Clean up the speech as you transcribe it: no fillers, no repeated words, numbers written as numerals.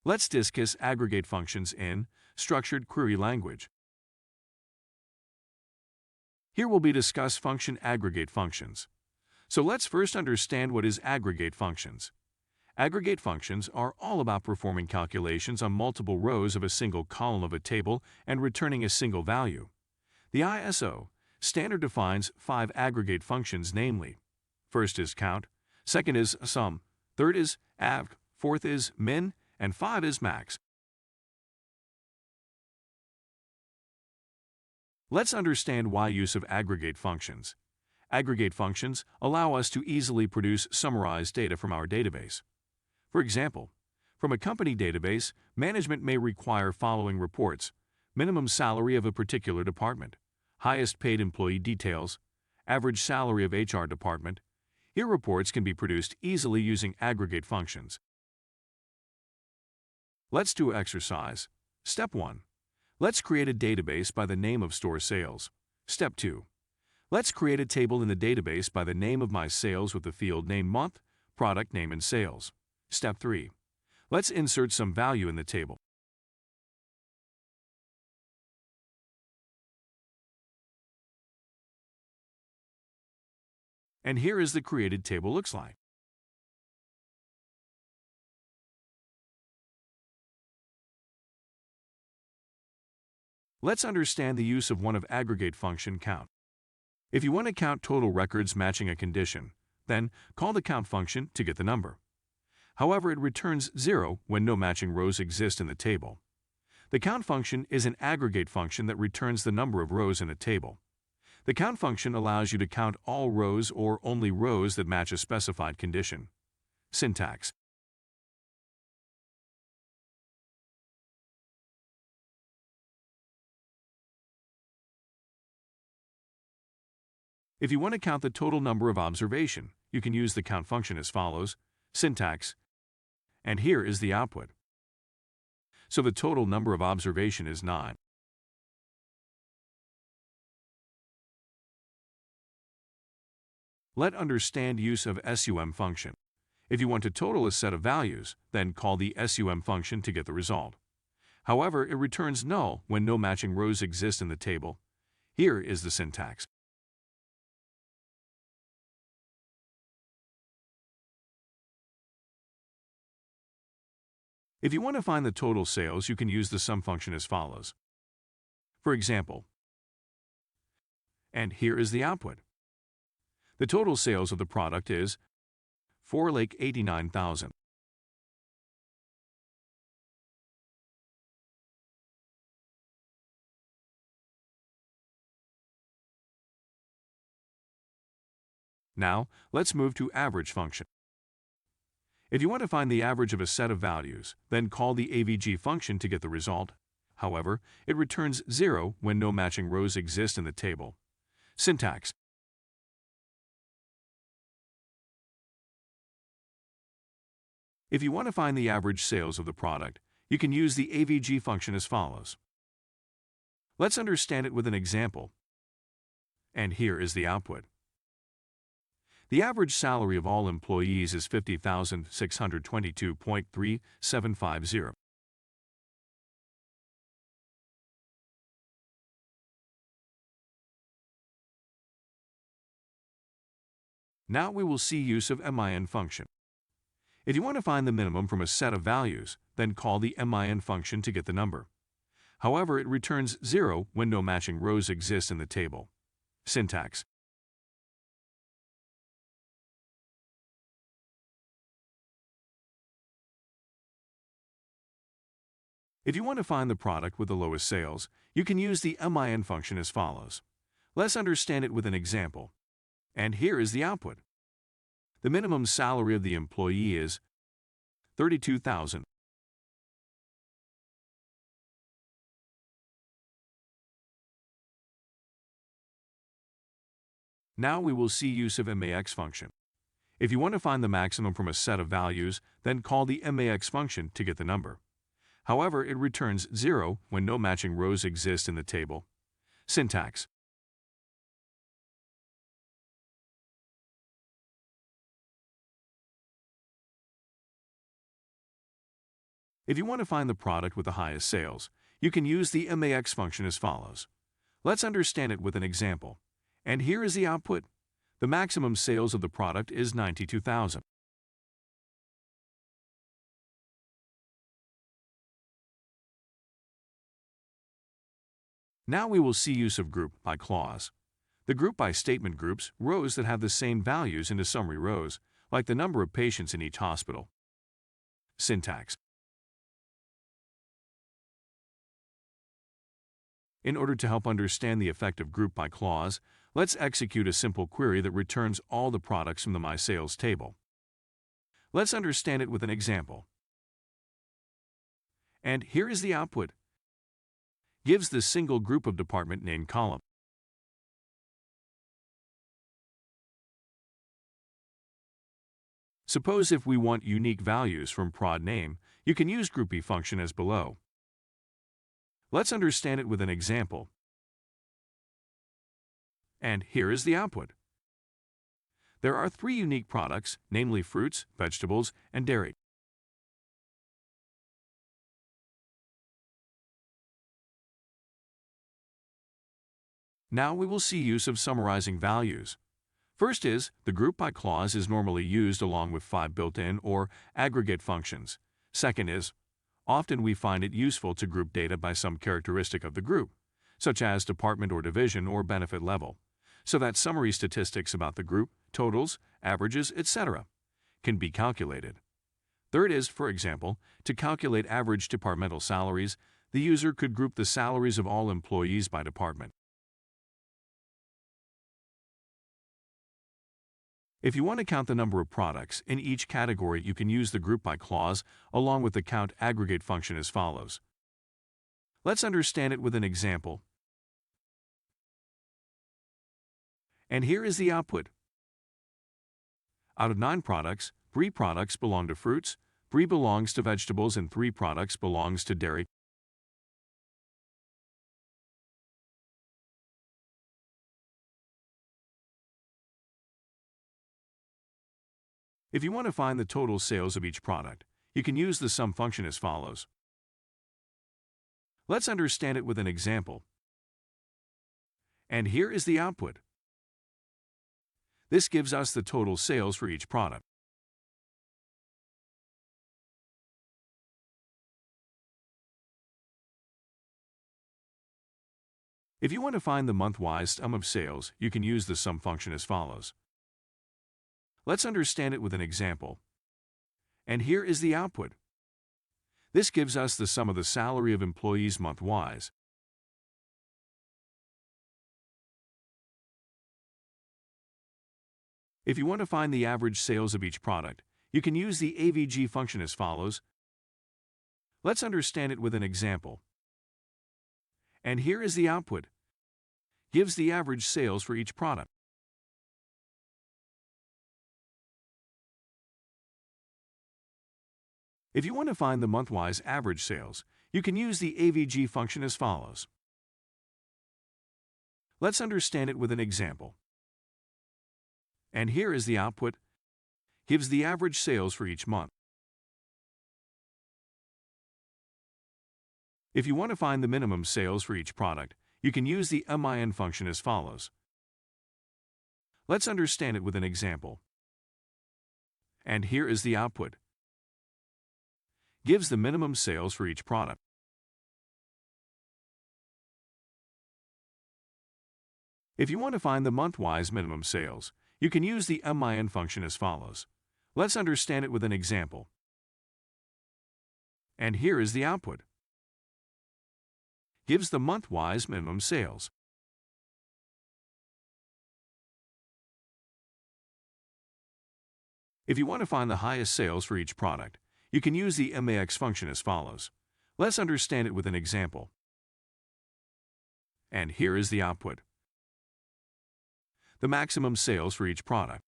Let's discuss aggregate functions in structured query language. Here will be discussed function aggregate functions. So let's first understand what is aggregate functions. Aggregate functions are all about performing calculations on multiple rows of a single column of a table and returning a single value. The ISO standard defines 5 aggregate functions, namely, first is count, second is sum, third is avg, fourth is min, and 5 is max. Let's understand why use of aggregate functions. Aggregate functions allow us to easily produce summarized data from our database. For example, from a company database, management may require following reports: minimum salary of a particular department, highest paid employee details, average salary of HR department. Here reports can be produced easily using aggregate functions. Let's do an exercise. Step 1. Let's create a database by the name of store sales. Step 2. Let's create a table in the database by the name of my sales with the field name, month, product name, and sales. Step 3. Let's insert some value in the table. And here is the created table looks like. Let's understand the use of one of aggregate function count. If you want to count total records matching a condition, then call the count function to get the number. However, it returns 0 when no matching rows exist in the table. The count function is an aggregate function that returns the number of rows in a table. The count function allows you to count all rows or only rows that match a specified condition. Syntax. If you want to count the total number of observation, you can use the count function as follows. Syntax. And here is the output. So the total number of observation is 9. Let's understand use of sum function. If you want to total a set of values, then call the sum function to get the result. However, it returns null when no matching rows exist in the table. Here is the syntax. If you want to find the total sales, you can use the sum function as follows. For example, and here is the output. The total sales of the product is 4,89,000. Now, let's move to average function. If you want to find the average of a set of values, then call the AVG function to get the result. However, it returns 0 when no matching rows exist in the table. Syntax. If you want to find the average sales of the product, you can use the AVG function as follows. Let's understand it with an example. And here is the output. The average salary of all employees is $50,622.3750. Now we will see use of min function. If you want to find the minimum from a set of values, then call the min function to get the number. However, it returns 0 when no matching rows exist in the table. Syntax. If you want to find the product with the lowest sales, you can use the min function as follows. Let's understand it with an example. And here is the output. The minimum salary of the employee is $32,000. Now we will see use of max function. If you want to find the maximum from a set of values, then call the max function to get the number. However, it returns 0 when no matching rows exist in the table. Syntax. If you want to find the product with the highest sales, you can use the MAX function as follows. Let's understand it with an example. And here is the output. The maximum sales of the product is 92,000. Now we will see use of group by clause. The group by statement groups rows that have the same values into summary rows, like the number of patients in each hospital. Syntax. In order to help understand the effect of group by clause, let's execute a simple query that returns all the products from the My Sales table. Let's understand it with an example. And here is the output. Gives the single group of department name column. Suppose if we want unique values from prod name, you can use groupie function as below. Let's understand it with an example. And here is the output. There are 3 unique products, namely fruits, vegetables, and dairy. Now we will see use of summarizing values. First is, the group by clause is normally used along with 5 built-in or aggregate functions. Second is, often we find it useful to group data by some characteristic of the group, such as department or division or benefit level, so that summary statistics about the group, totals, averages, etc., can be calculated. Third is, for example, to calculate average departmental salaries, the user could group the salaries of all employees by department. If you want to count the number of products in each category, you can use the group by clause along with the count aggregate function as follows. Let's understand it with an example. And here is the output. Out of 9 products, 3 products belong to fruits, 3 belongs to vegetables, and 3 products belongs to dairy. If you want to find the total sales of each product, you can use the sum function as follows. Let's understand it with an example. And here is the output. This gives us the total sales for each product. If you want to find the month-wise sum of sales, you can use the sum function as follows. Let's understand it with an example. And here is the output. This gives us the sum of the salary of employees month-wise. If you want to find the average sales of each product, you can use the AVG function as follows. Let's understand it with an example. And here is the output. Gives the average sales for each product. If you want to find the month-wise average sales, you can use the AVG function as follows. Let's understand it with an example. And here is the output. Gives the average sales for each month. If you want to find the minimum sales for each product, you can use the min function as follows. Let's understand it with an example. And here is the output. Gives the minimum sales for each product. If you want to find the month-wise minimum sales, you can use the min function as follows. Let's understand it with an example. And here is the output. Gives the month-wise minimum sales. If you want to find the highest sales for each product, you can use the max function as follows. Let's understand it with an example. And here is the output. The maximum sales for each product.